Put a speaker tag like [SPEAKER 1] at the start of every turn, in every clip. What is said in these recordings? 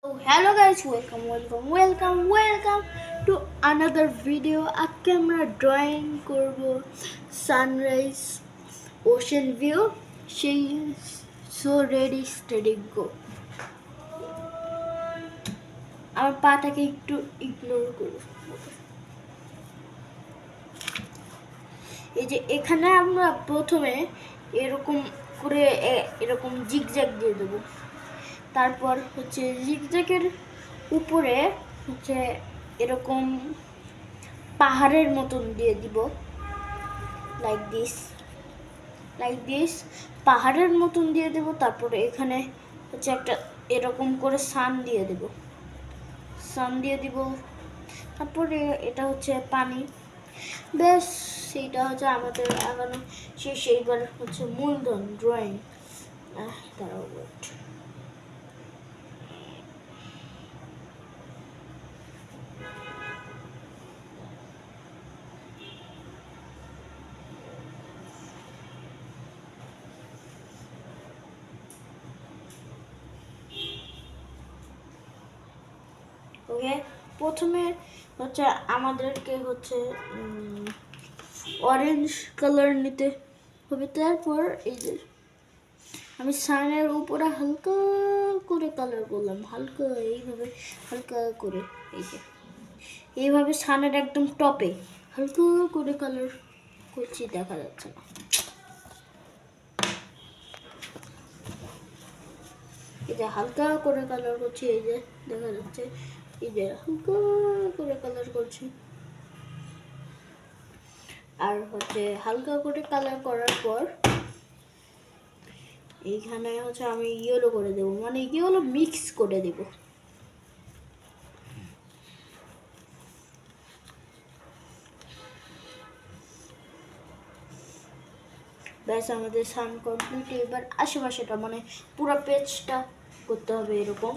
[SPEAKER 1] So hello guys, welcome to another video. আজকে আমরা drawing করব সানরাইজ ওশান ভিউ। সেই সো রেডি স্টেডি গো। আমার পাটাকে একটু ইগনোর করব। এই যে এখানে আমরা প্রথমে এরকম করে এরকম জিগজ্যাগ দিয়ে দেবো। তারপর হচ্ছে জিগজ্যাগের উপরে হচ্ছে এরকম পাহাড়ের মতন দিয়ে দিব, লাইক দিস পাহাড়ের মতন দিয়ে দেব। তারপরে এখানে হচ্ছে একটা এরকম করে সান দিয়ে দিব। তারপরে এটা হচ্ছে পানি। বেশ, সেইটা হচ্ছে আমাদের এখনো শেষ। এইবার হচ্ছে মূলধন ড্রয়িং। তারাও ওকে। প্রথমে হচ্ছে আমাদেরকে হচ্ছে অরেঞ্জ কালার নিতে হবে। তারপর এই যে আমি সানের উপরে হালকা করে কালার করলাম, হালকা করে এইভাবে সানের একদম টপে হালকা করে কালার করছি, দেখা যাচ্ছে না। এই যে হালকা করে কালার করছি, এই যে দেখা যাচ্ছে, এই যে হালকা করে কালার করছি। আর হচ্ছে হালকা করে কালার করার পর এইখানে হচ্ছে আমি ইয়েলো করে দেবো, মানে ইয়েলো মিক্স করে দেব। ব্যাস, আমাদের সান কমপ্লিট। এবার আশেপাশেটা মানে পুরো পেজটা করতে হবে এরকম।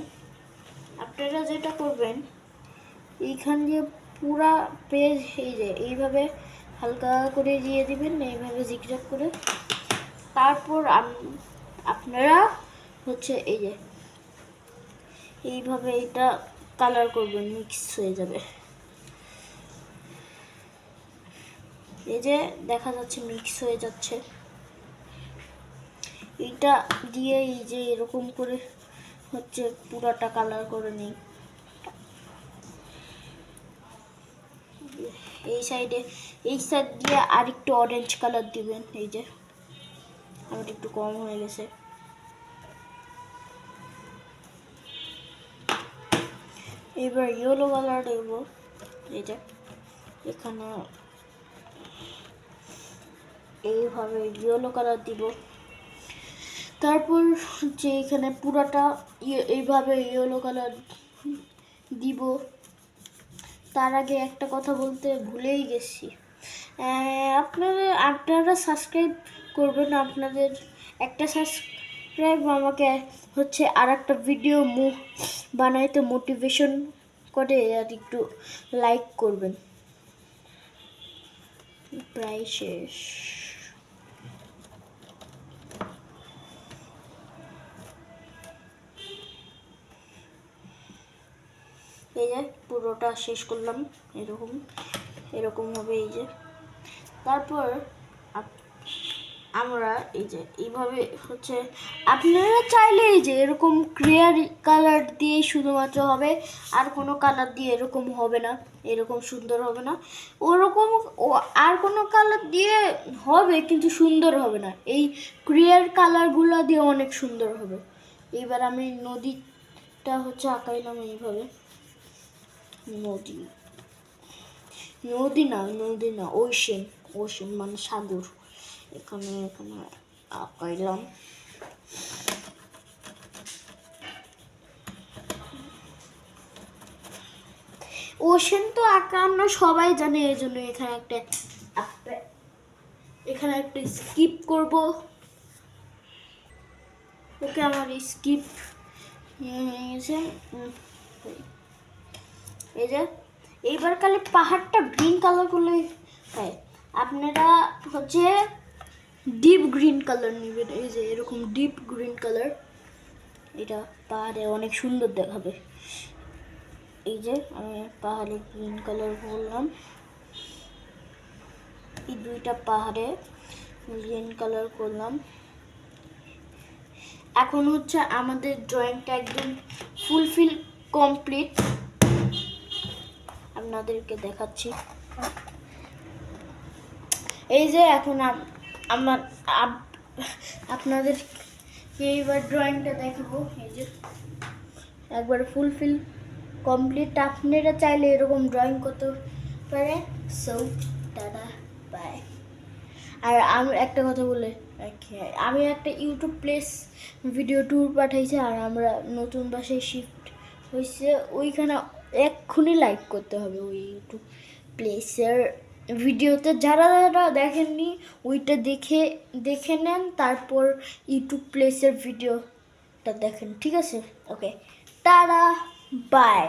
[SPEAKER 1] আপনারা যেটা করবেন, এইখান দিয়ে পুরা পেজ এই যে এইভাবে হালকা করে দিয়ে দিবেন, এইভাবে জিগজ্যাগ করে। তারপর আপনারা হচ্ছে এই যে এইভাবে এটা কালার করবেন, মিক্স হয়ে যাবে। এই যে দেখা যাচ্ছে মিক্স হয়ে যাচ্ছে। এইটা দিয়ে এই যে এরকম করে হচ্ছে পুরাটা কালার করে নিই। এই সাইড দিয়ে আর একটু অরেঞ্জ কালার দিবেন। এই যে আমার একটু কম হয়ে গেছে। এবার ইয়েলো কালার দেব। এই যে এখানে এইভাবে ইয়েলো কালার দিব। তারপর যে এখানে পুরাটা এইভাবে ইয়েলো কালার দিব। তার আগে একটা কথা বলতে ভুলেই গেছি, আপনারা সাবস্ক্রাইব করবেন। আপনাদের একটা সাবস্ক্রাইব আমাকে হচ্ছে আর একটা ভিডিও বানাইতে মোটিভেশন করে। আর একটু লাইক করবেন। প্রায় শেষ। এই যে পুরোটা শেষ করলাম, এরকম হবে। এই যে তারপর আমরা এই যে এইভাবে হচ্ছে আপনারা চাইলে এই যে এরকম ক্লিয়ার কালার দিয়ে শুধুমাত্র হবে, আর কোনো কালার দিয়ে এরকম হবে না, এরকম সুন্দর হবে না। ওরকম আর কোনো কালার দিয়ে হবে কিন্তু সুন্দর হবে না। এই ক্লিয়ার কালারগুলো দিয়ে অনেক সুন্দর হবে। এবার আমি নদীটা হচ্ছে আঁকাইলাম এইভাবে। নদী না, ওশেন মানে সাগর। এখানে আঁকাইলাম। ওশেন তো আঁকা আমরা সবাই জানে, এই জন্য এখানে একটা স্কিপ করব। ওকে, আমার স্কিপ এই যে এইবার কালে পাহাড়টা গ্রিন কালার করলে হয়। আপনারা হচ্ছে ডিপ গ্রিন কালার নেবেন। এই যে এরকম ডিপ গ্রিন কালার এটা পাহাড়ে অনেক সুন্দর দেখাবে। এই যে আমি পাহাড়ে গ্রিন কালার করলাম, এই দুইটা পাহাড়ে গ্রিন কালার করলাম। এখন হচ্ছে আমাদের ড্রয়িংটা একদম ফুলফিল কমপ্লিট, আপনাদেরকে দেখাচ্ছি। এই যে এখন আমার আপনাদেরকে এইবার ড্রয়িংটা দেখাবো। এই যে একবার ফুলফিল কমপ্লিট। আপনারা চাইলে এরকম ড্রয়িং করতে পারেন। So tata bye. আর আমি একটা কথা বলে রাখি, আমি একটা ইউটিউব প্লেস ভিডিও ট্যুর পাঠাইছি, আর আমরা নতুন বাসায় শিফট হয়েছে, ওইখানে এক্ষুনি লাইক করতে হবে ওই ইউটিউব প্লেসের ভিডিওতে। যারা যারা দেখেননি ওইটা দেখে নেন, তারপর ইউটিউব প্লেসের ভিডিওটা দেখেন, ঠিক আছে? ওকে, টাটা বাই।